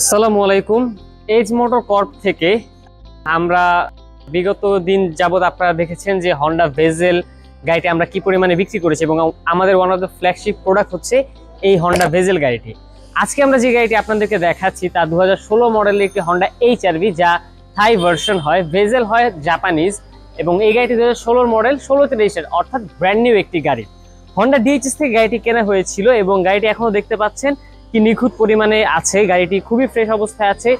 আসসালামু আলাইকুম। Age motor Corp থেকে আমরা বিগত দিন যাবত আপনারা দেখেছেন যে হন্ডা ভেজেল গাড়িটি আমরা কি পরিমাণে বিক্রি করেছি এবং আমাদের one of the flagship product হচ্ছে এই হন্ডা ভেজেল গাড়িটি। আজকে আমরা যে গাড়িটি আপনাদেরকে দেখাচ্ছি তা 2016 মডেলের একটি হন্ডা এইচআরভি, যা থাই ভার্সন হয়, ভেজেল হয় জাপানিজ, এবং এই গাড়িটি 2016 মডেল, 16তে রেজিস্টার্ড, অর্থাৎ ব্র্যান্ড নিউ একটি গাড়ি। হন্ডা ডিএইচএস থেকে গাড়িটি কেনা হয়েছিল এবং গাড়িটি এখনো দেখতে পাচ্ছেন কি নিখুঁত পরিমাণে আছে। গাড়িটি খুবই ফ্রেশ অবস্থায় আছে,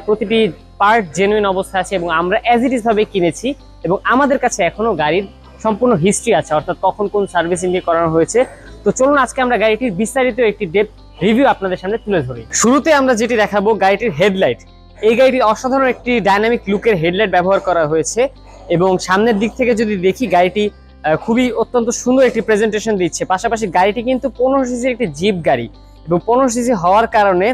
প্রতিটি পার্ট জেনুইন অবস্থায় আছে এবং আমরা অ্যাজ ইট ইজ ভাবে কিনেছি এবং আমাদের কাছে এখনো গাড়ির সম্পূর্ণ হিস্ট্রি আছে, অর্থাৎ কখন কোন সার্ভিসিং করানো হয়েছে। তো চলুন আজকে আমরা গাড়িটির বিস্তারিত একটি ডেপথ রিভিউ আপনাদের সামনে তুলে ধরি। শুরুতে আমরা যেটি দেখাবো গাড়িটির হেডলাইট। এই গাড়িটির অসাধারণ একটি ডাইনামিক লুকের হেডলাইট ব্যবহার করা হয়েছে এবং সামনের দিক থেকে যদি দেখি গাড়িটি খুবই অত্যন্ত সুন্দর একটি প্রেজেন্টেশন দিচ্ছে। পাশাপাশি গাড়িটি কিন্তু 15 সিসির একটি জিপ গাড়ি এবং 15 সিসি হওয়ার কারণে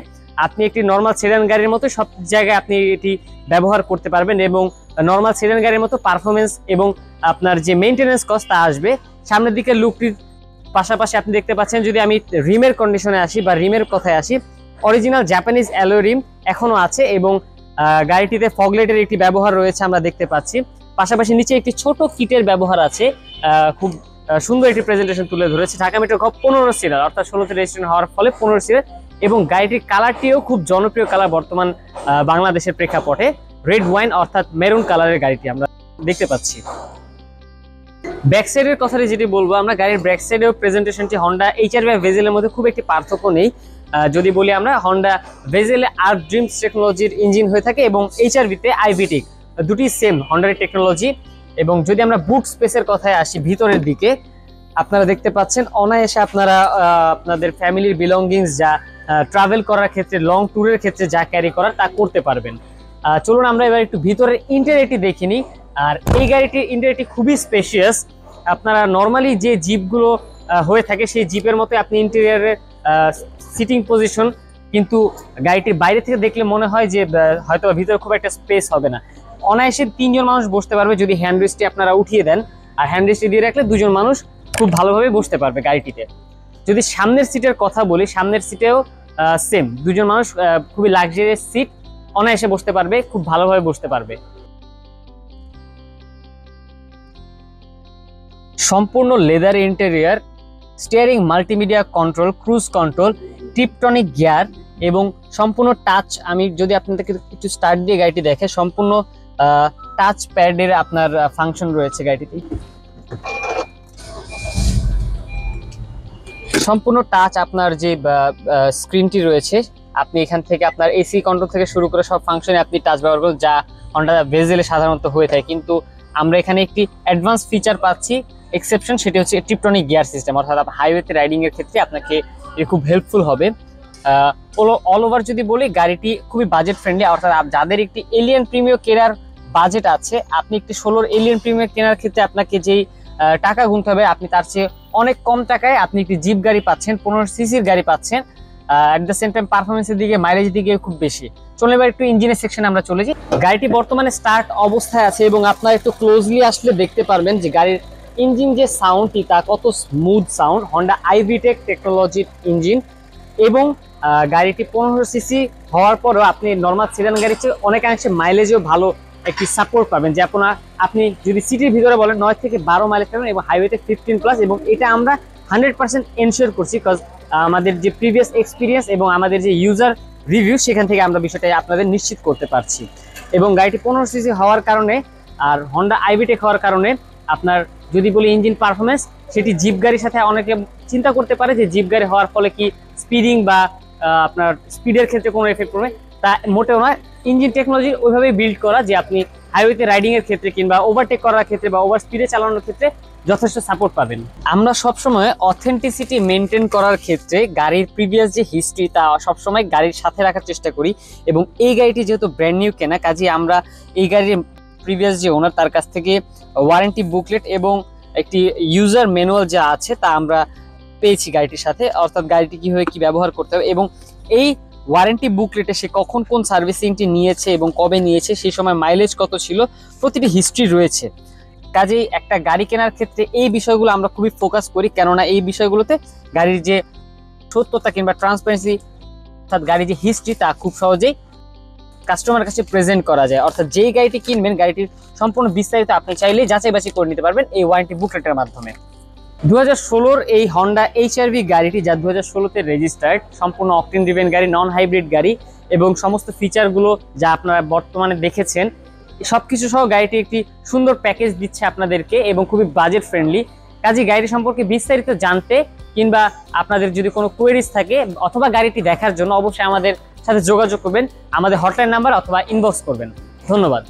আপনি একটি নর্মাল সেডান গাড়ির মতো সব জায়গায় আপনি এটি ব্যবহার করতে পারবেন এবং নর্মাল সেডান গাড়ির মতো পারফরমেন্স এবং আপনার যে মেইনটেনেন্স কস্ট তা আসবে। সামনের দিকে লুকটির পাশাপাশি আপনি দেখতে পাচ্ছেন, যদি আমি রিমের কন্ডিশনে আসি বা রিমের কথায় আসি, অরিজিনাল জাপানিজ অ্যালয় রিম এখনো আছে এবং গাড়িটিতে ফগলাইটের একটি ব্যবহার রয়েছে আমরা দেখতে পাচ্ছি। পাশাপাশি নিচে একটি ছোট কিটের ব্যবহার আছে, খুব সুন্দর একটি প্রেজেন্টেশন তুলে ধরেছে। ঢাকা মেট্রো গ 15 সিরিয়াল, অর্থাৎ 16তে রেজিস্ট্রেশন হওয়ার ফলে 15 সিরিয়াল, এবং গাড়িটির কালারটিও খুব জনপ্রিয় কালার বর্তমান বাংলাদেশের প্রেক্ষাপটে, রেড ওয়াইন অর্থাৎ মেরুন কালারের গাড়িটি আমরা দেখতে পাচ্ছি। ব্যাক সাইডের কথাটি যেটি বলবো, আমরা গাড়ির ব্যাক সাইডেও প্রেজেন্টেশনটি হন্ডা এইচআরভি আর ভেজেলের মধ্যে খুব একটি পার্থক্য নেই। যদি বলি আমরা, হন্ডা ভেজেলে আর্ক ড্রিমস টেকনোলজির ইঞ্জিন হয়ে থাকে এবং এইচআরভিতে আইভিটিক, দুটি সেম হন্ডার টেকনোলজি। এবং যদি আমরা বুট স্পেসের কথায় আসি, ভিতরের দিকে আপনারা দেখতে পাচ্ছেন অনায়াসে আপনারা আপনাদের ফ্যামিলির বিলঙ্গিংস যা ট্রাভেল করার ক্ষেত্রে, লং ট্যুরের ক্ষেত্রে যা ক্যারি করার তা করতে পারবেন। চলুন আমরা এবার একটু ভিতরের ইন্টেরিয়রটি দেখে নিই। আর এই গাড়িটির ইন্টেরিয়রটি খুবই স্পেশিয়াস। আপনারা নর্মালি যে জিপগুলো হয়ে থাকে সেই জিপের মতো আপনি ইন্টেরিয়রের সিটিং পজিশন, কিন্তু গাড়িটির বাইরে থেকে দেখলে মনে হয় যে হয়তো ভিতরে খুব একটা স্পেস হবে না। অনায়াসে 3 জন মানুষ বসতে পারবে যদি হ্যান্ড রেস্টটি আপনারা উঠিয়ে দেন, আর হ্যান্ড রেস্টটি দিয়ে রাখলে 2 জন মানুষ খুব ভালোভাবে বসতে পারবে গাড়িটিতে। যদি সামনের সিটের কথা বলি, সামনের সিটেও সেম 2 জন মানুষ খুবই লাক্সারিয়াস সিট, অনায়াসে বসতে পারবে, খুব ভালোভাবে বসতে পারবে। সম্পূর্ণ leather interior, steering multimedia control, cruise control, tiptronic gear এবং সম্পূর্ণ টাচ। আমি যদি আপনাদেরকে একটু স্টার্ট দিয়ে গাড়িটি দেখে, সম্পূর্ণ টাচ প্যাডের আপনার ফাংশন রয়েছে গাড়িটিতে। সম্পূর্ণ টাচ আপনার যে স্ক্রিনটি রয়েছে, আপনি এখান থেকে আপনার এসি কন্ট্রোল থেকে শুরু করে সব ফাংশনে আপনি টাচ ব্যবহার করেন, যা হন্ডা ভেজেলে সাধারণত হয়ে থাকে। কিন্তু আমরা এখানে একটি অ্যাডভান্স ফিচার পাচ্ছি, এক্সেপশন, সেটি হচ্ছে টিপটনিক গিয়ার সিস্টেম, অর্থাৎ হাইওয়েতে রাইডিং এর ক্ষেত্রে আপনাকে খুব হেল্পফুল হবে। অল ওভার যদি বলি, গাড়িটি খুবই বাজেট ফ্রেন্ডলি, অর্থাৎ যাদের একটি এলিয়ান প্রিমিয়ার কেনার বাজেট আছে, আপনি একটি 16 এলিয়ান প্রিমিয়ার কেনার ক্ষেত্রে আপনাকে যেই টাকা গুনতে হবে, আপনি তার চেয়ে অনেক কম টাকায় আপনি একটি জিপ গাড়ি পাচ্ছেন, 15 সিসির গাড়ি পাচ্ছেন। অ্যাট দ্য সেম টাইম পারফরমেন্সের দিকে, মাইলেজের দিকে খুব বেশি। চলে এবার একটু ইঞ্জিনের সেকশনে আমরা চলে যাই। গাড়িটি বর্তমানে স্টার্ট অবস্থায় আছে এবং আপনারা একটু ক্লোজলি আসলে দেখতে পারবেন যে গাড়ির ইঞ্জিন যে সাউন্ডটি তা কত স্মুথ সাউন্ড, হন্ডা আইভিটেক টেকনোলজির ইঞ্জিন। এবং গাড়িটি 15 সিসি হওয়ার পরেও আপনি নর্মাল সেডান গাড়ির চেয়ে অনেকাংশে মাইলেজও ভালো একটি সাপোর্ট পাবেন, যে আপনি যদি সিটির ভিতরে বলেন 9 থেকে 12 মাইলেজ পাবেন এবং হাইওয়েতে 15+। এবং এটা আমরা 100% এনশিওর করছি, বিকজ আমাদের যে প্রিভিয়াস এক্সপিরিয়েন্স এবং আমাদের যে ইউজার রিভিউ, সেখান থেকে আমরা বিষয়টা আপনাদের নিশ্চিত করতে পারছি। এবং গাড়িটি 15 সিসি হওয়ার কারণে আর হন্ডা আইভিটেক হওয়ার কারণে আপনার যদি বলি ইঞ্জিন পারফরমেন্স, সেটি জিপ গাড়ির সাথে অনেকে চিন্তা করতে পারে যে জিপ গাড়ি হওয়ার ফলে কি স্পিডিং বা আপনার স্পিডের ক্ষেত্রে কোনো এফেক্ট পড়বে, তা মোটেও নয়। ইঞ্জিন টেকনোলজি ওইভাবেই বিল্ড করা যে আপনি হাইওয়েতে রাইডিং এর ক্ষেত্রে কিংবা ওভারটেক করার ক্ষেত্রে বা ওভার স্পিডে চালানোর ক্ষেত্রে যথেষ্ট সাপোর্ট পাবেন। আমরা সবসময় অথেন্টিসিটি মেনটেন করার ক্ষেত্রে গাড়ির প্রিভিয়াস যে হিস্ট্রি তা সবসময় গাড়ির সাথে রাখার চেষ্টা করি। এবং এই গাড়িটি যেহেতু ব্র্যান্ড নিউ কেনা, কাজে আমরা এই গাড়ির প্রিভিয়াস যে ওনার তার কাছ থেকে ওয়ারেন্টি বুকলেট এবং একটি ইউজার ম্যানুয়াল যা আছে তা আমরা পেয়েছি গাড়িটির সাথে, অর্থাৎ গাড়িটি কিভাবে কি ব্যবহার করতে হবে এবং এই ওয়ারেন্টি বুকলেটে সে কখন কোন সার্ভিসিংটি নিয়েছে এবং কবে নিয়েছে, সেই সময় মাইলেজ কত ছিল, প্রতিটি হিস্ট্রি রয়েছে। কাজেই একটা গাড়ি কেনার ক্ষেত্রে এই বিষয়গুলো আমরা খুবই ফোকাস করি, কেননা এই বিষয়গুলোতে গাড়ির যে সত্যতা কিংবা ট্রান্সপারেন্সি অর্থাৎ গাড়ির যে হিস্ট্রি তা খুব সহজেই কাস্টমার কাছে প্রেজেন্ট করা যায়। অর্থাৎ যেই গাড়িটি কিনবেন গাড়িটির সম্পূর্ণ বিস্তারিত আপনি চাইলেই যাচাই বাছাই করে নিতে পারবেন এই ওয়ারেন্টি বুকলেটের মাধ্যমে। 2016-র এই হন্ডা HRV গাড়িটি, যা 2016-তে রেজিস্টার্ড, সম্পূর্ণ অকটেন ড্রিভেন গাড়ি, নন হাইব্রিড গাড়ি এবং সমস্ত ফিচারগুলো যা আপনারা বর্তমানে দেখেছেন সবকিছু সহ গাড়িটি একটি সুন্দর প্যাকেজ দিচ্ছে আপনাদেরকে এবং খুবই বাজেট ফ্রেন্ডলি। কাজে গাড়ি সম্পর্কে বিস্তারিত জানতে কিংবা আপনাদের যদি কোনো কোয়েরিজ থাকে অথবা গাড়িটি দেখার জন্য অবশ্যই আমাদের সাথে যোগাযোগ করবেন, আমাদের হটলাইন নাম্বার অথবা ইনবক্স করবেন। ধন্যবাদ।